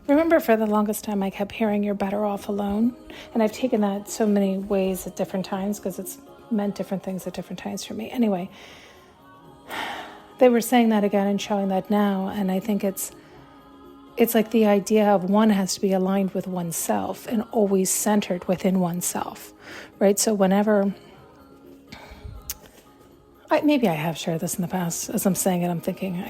Remember, for the longest time, I kept hearing you're better off alone. And I've taken that so many ways at different times because it's meant different things at different times for me. Anyway, they were saying that again and showing that now. And I think it's like the idea of one has to be aligned with oneself and always centered within oneself, right? So whenever, maybe I have shared this in the past. As I'm saying it, I'm thinking,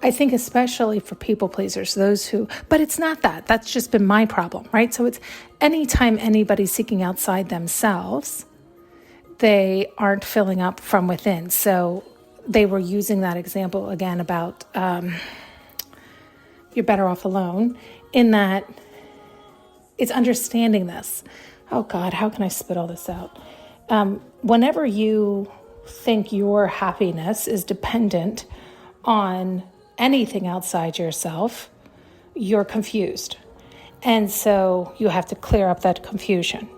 I think especially for people pleasers, but it's not that. That's just been my problem, right? So it's anytime anybody's seeking outside themselves, they aren't filling up from within. So they were using that example again about you're better off alone, in that it's understanding this. Oh God, how can I spit all this out? Whenever you think your happiness is dependent on anything outside yourself, you're confused. And so you have to clear up that confusion.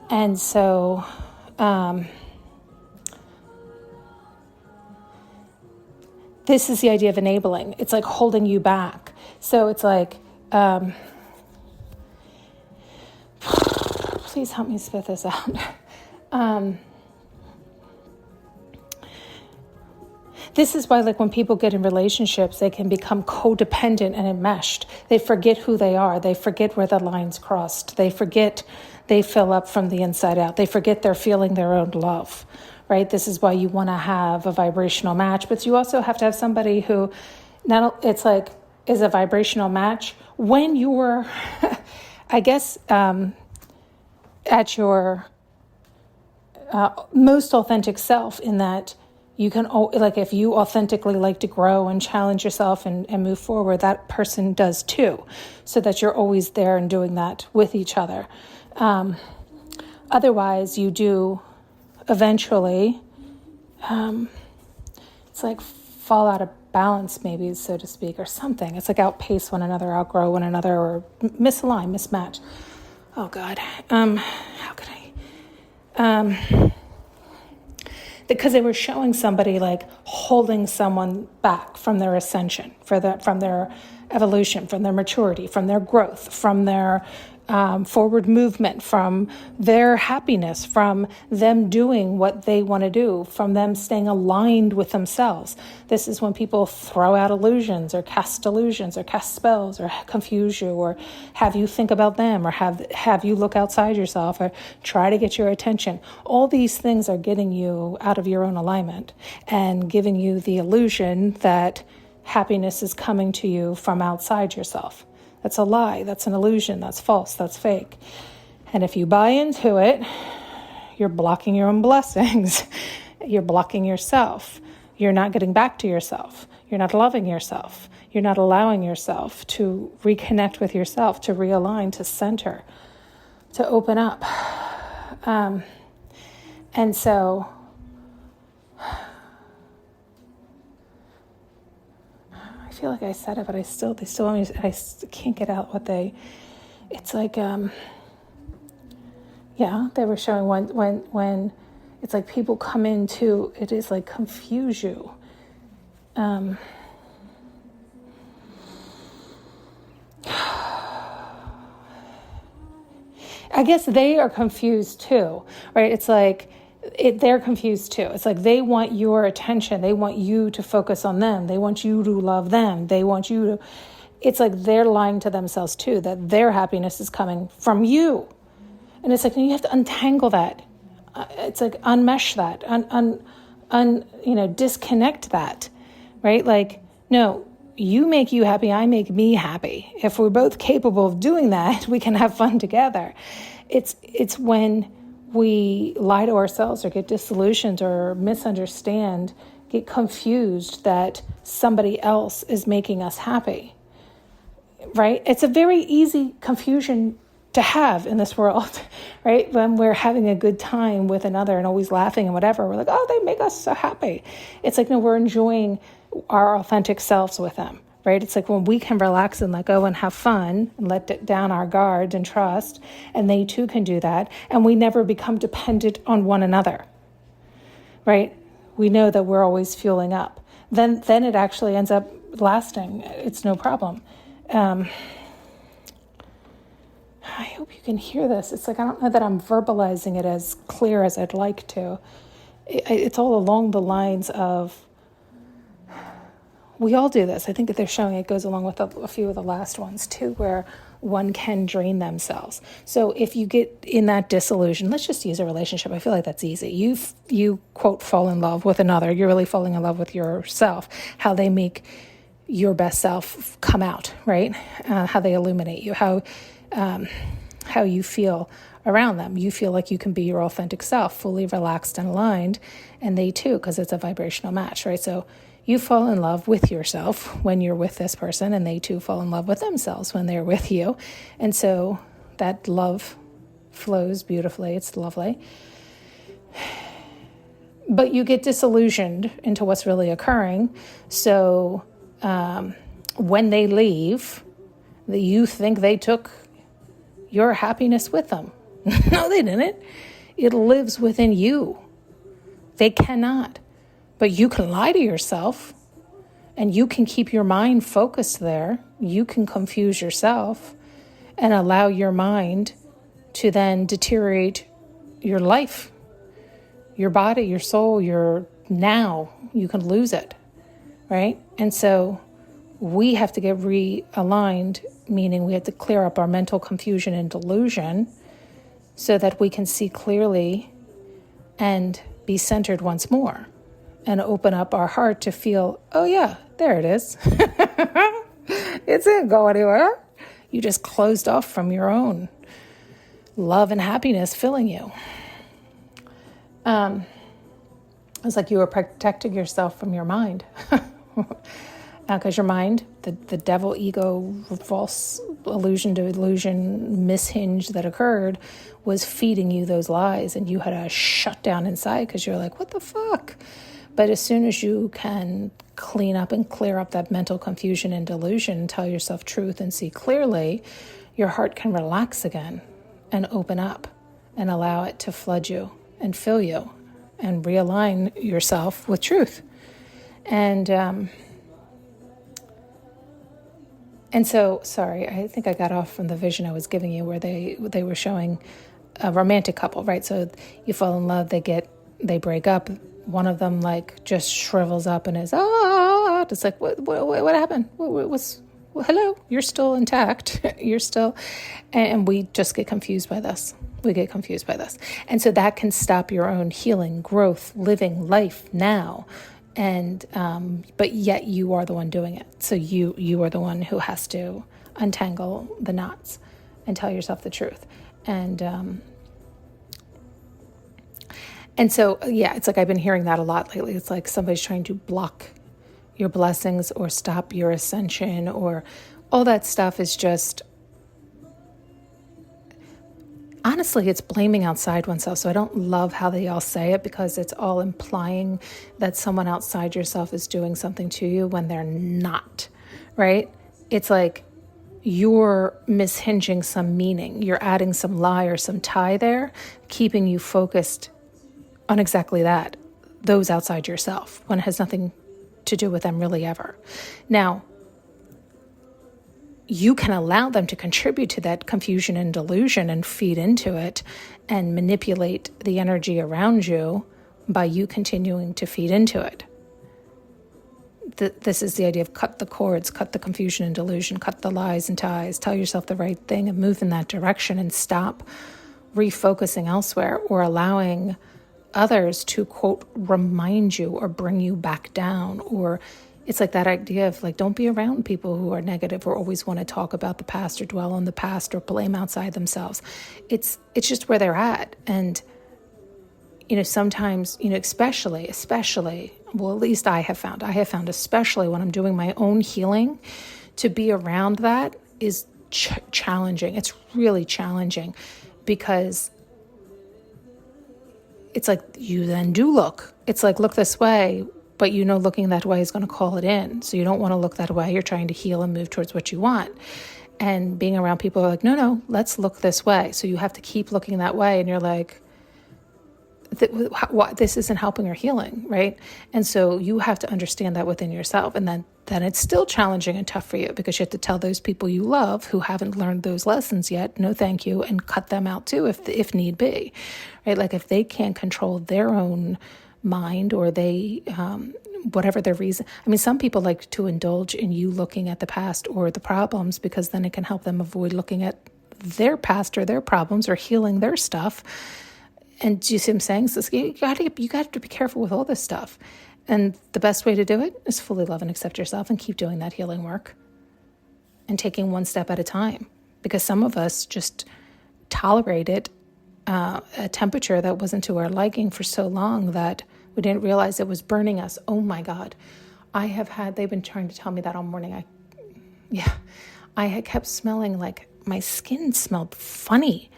And so this is the idea of enabling. It's like holding you back. So it's like, please help me spit this out. This is why, like, when people get in relationships, they can become codependent and enmeshed. They forget who they are. They forget where the lines crossed. They forget they fill up from the inside out. They forget they're feeling their own love, right? This is why you want to have a vibrational match, but you also have to have somebody who, is a vibrational match when you're, I guess, at your most authentic self, in that you can, like, if you authentically like to grow and challenge yourself and move forward, that person does too, so that you're always there and doing that with each other. Otherwise, you do eventually, it's like fall out of balance, maybe, so to speak, or something. It's like outpace one another, outgrow one another, or misalign, mismatch. Oh God, how could I? Because they were showing somebody like holding someone back from their ascension, from their evolution, from their maturity, from their growth, from their forward movement, from their happiness, from them doing what they want to do, from them staying aligned with themselves. This is when people throw out illusions or cast spells or confuse you or have you think about them or have you look outside yourself or try to get your attention. All these things are getting you out of your own alignment and giving you the illusion that happiness is coming to you from outside yourself. That's a lie. That's an illusion. That's false. That's fake. And if you buy into it, you're blocking your own blessings. You're blocking yourself. You're not getting back to yourself. You're not loving yourself. You're not allowing yourself to reconnect with yourself, to realign, to center, to open up. And so I feel like I said it, but they still want me to, I can't get out what it's like, they were showing when it's like people come into, it is like confuse you. I guess they are confused too, right? It's like, they're confused too. It's like they want your attention. They want you to focus on them. They want you to love them. They want you to, it's like they're lying to themselves too, that their happiness is coming from you. And it's like, you have to untangle that. It's like unmesh that, disconnect that, right? Like, no, you make you happy. I make me happy. If we're both capable of doing that, we can have fun together. It's when we lie to ourselves or get disillusioned or misunderstand, get confused that somebody else is making us happy, right? It's a very easy confusion to have in this world, right? When we're having a good time with another and always laughing and whatever, we're like, oh, they make us so happy. It's like, no, we're enjoying our authentic selves with them, right? It's like when we can relax and let go and have fun and let down our guards and trust, and they too can do that, and we never become dependent on one another, right? We know that we're always fueling up. then it actually ends up lasting. It's no problem. I hope you can hear this. It's like, I don't know that I'm verbalizing it as clear as I'd like to. It's all along the lines of, we all do this. I think that they're showing it goes along with a few of the last ones too, where one can drain themselves. So if you get in that disillusion, let's just use a relationship. I feel like that's easy. You quote, fall in love with another. You're really falling in love with yourself, how they make your best self come out, right? How they illuminate you, how you feel around them. You feel like you can be your authentic self, fully relaxed and aligned, and they too, because it's a vibrational match, right? So you fall in love with yourself when you're with this person, and they too fall in love with themselves when they're with you. And so that love flows beautifully. It's lovely. But you get disillusioned into what's really occurring. So when they leave, you think they took your happiness with them. No, they didn't. It lives within you. They cannot. But you can lie to yourself, and you can keep your mind focused there. You can confuse yourself and allow your mind to then deteriorate your life, your body, your soul, your now. You can lose it, right? And so we have to get realigned, meaning we have to clear up our mental confusion and delusion so that we can see clearly and be centered once more. And open up our heart to feel, oh yeah, there it is. It didn't go anywhere. You just closed off from your own love and happiness filling you. It's like you were protecting yourself from your mind. Because your mind, the devil, ego, false illusion, delusion, mishinge that occurred was feeding you those lies, and you had to shut down inside because you're like, what the fuck? But as soon as you can clean up and clear up that mental confusion and delusion and tell yourself truth and see clearly, your heart can relax again and open up and allow it to flood you and fill you and realign yourself with truth. And so, sorry, I think I got off from the vision I was giving you where they were showing a romantic couple, right? So you fall in love, they break up. One of them like just shrivels up and is, it's like, what happened? Hello, you're still intact. You're still, and we just get confused by this. We get confused by this. And so that can stop your own healing, growth, living life now. And, but yet you are the one doing it. So you are the one who has to untangle the knots and tell yourself the truth. And so, yeah, it's like I've been hearing that a lot lately. It's like somebody's trying to block your blessings or stop your ascension, or all that stuff is just, honestly, it's blaming outside oneself. So I don't love how they all say it, because it's all implying that someone outside yourself is doing something to you when they're not, right? It's like you're mishinging some meaning. You're adding some lie or some tie there, keeping you focused on exactly that, those outside yourself, when it has nothing to do with them really ever. Now, you can allow them to contribute to that confusion and delusion and feed into it and manipulate the energy around you by you continuing to feed into it. This is the idea of cut the cords, cut the confusion and delusion, cut the lies and ties, tell yourself the right thing and move in that direction, and stop refocusing elsewhere or allowing others to, quote, remind you or bring you back down. Or it's like that idea of like, don't be around people who are negative or always want to talk about the past or dwell on the past or blame outside themselves. It's just where they're at. And, sometimes, especially, well, at least I have found, especially when I'm doing my own healing, to be around that is challenging. It's really challenging, because it's like you then do look. It's like, look this way, but looking that way is going to call it in. So you don't want to look that way. You're trying to heal and move towards what you want. And being around people who are like, no, let's look this way. So you have to keep looking that way. And you're like, this isn't helping or healing, right? And so you have to understand that within yourself. And then it's still challenging and tough for you because you have to tell those people you love who haven't learned those lessons yet, no thank you, and cut them out too if need be, right? Like if they can't control their own mind or they, whatever their reason. I mean, some people like to indulge in you looking at the past or the problems because then it can help them avoid looking at their past or their problems or healing their stuff. And do you see what I'm saying? So you got to be careful with all this stuff. And the best way to do it is fully love and accept yourself and keep doing that healing work and taking one step at a time. Because some of us just tolerated a temperature that wasn't to our liking for so long that we didn't realize it was burning us. Oh my God. They've been trying to tell me that all morning. I had kept smelling like my skin smelled funny.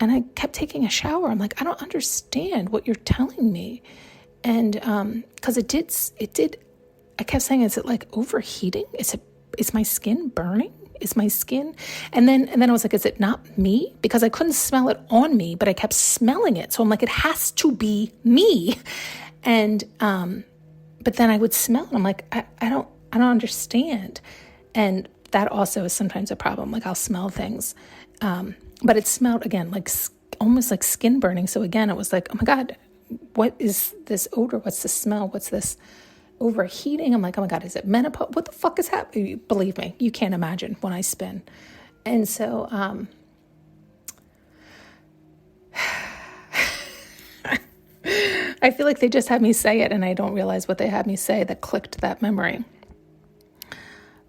And I kept taking a shower. I'm like, I don't understand what you're telling me. And because it did, I kept saying, is it like overheating? Is my skin burning? Is my skin? And then I was like, is it not me? Because I couldn't smell it on me, but I kept smelling it. So I'm like, it has to be me. And but then I would smell it. I'm like, I don't understand. And that also is sometimes a problem. Like I'll smell things. But it smelled, again, like almost like skin burning. So again, it was like, oh my God, what is this odor? What's this smell? What's this overheating? I'm like, oh my God, is it menopause? What the fuck is happening? Believe me, you can't imagine when I spin. And so, I feel like they just had me say it and I don't realize what they had me say that clicked that memory.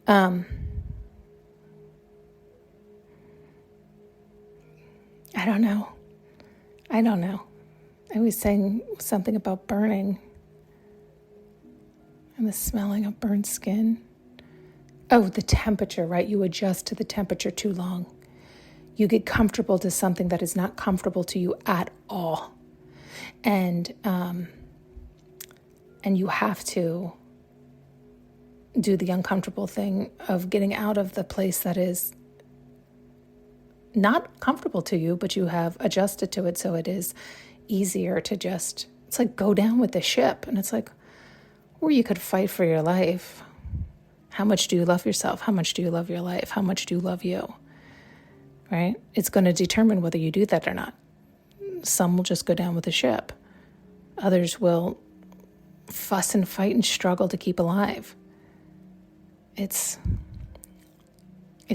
I don't know. I was saying something about burning and the smelling of burnt skin. Oh, the temperature, right? You adjust to the temperature too long. You get comfortable to something that is not comfortable to you at all. And you have to do the uncomfortable thing of getting out of the place that is not comfortable to you, but you have adjusted to it so it is easier to just, it's like go down with the ship. And it's like, or you could fight for your life. How much do you love yourself? How much do you love your life? How much do you love you? Right? It's going to determine whether you do that or not. Some will just go down with the ship. Others will fuss and fight and struggle to keep alive. It's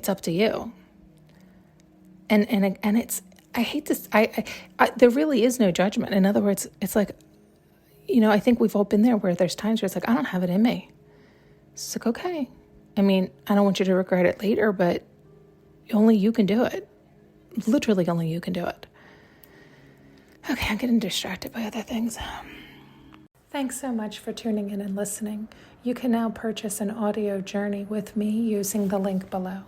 up to you. And it's, I hate this. I there really is no judgment. In other words, it's like, I think we've all been there where there's times where it's like, I don't have it in me. It's like, okay. I mean, I don't want you to regret it later, but only you can do it. Literally only you can do it. Okay, I'm getting distracted by other things. Thanks so much for tuning in and listening. You can now purchase an audio journey with me using the link below.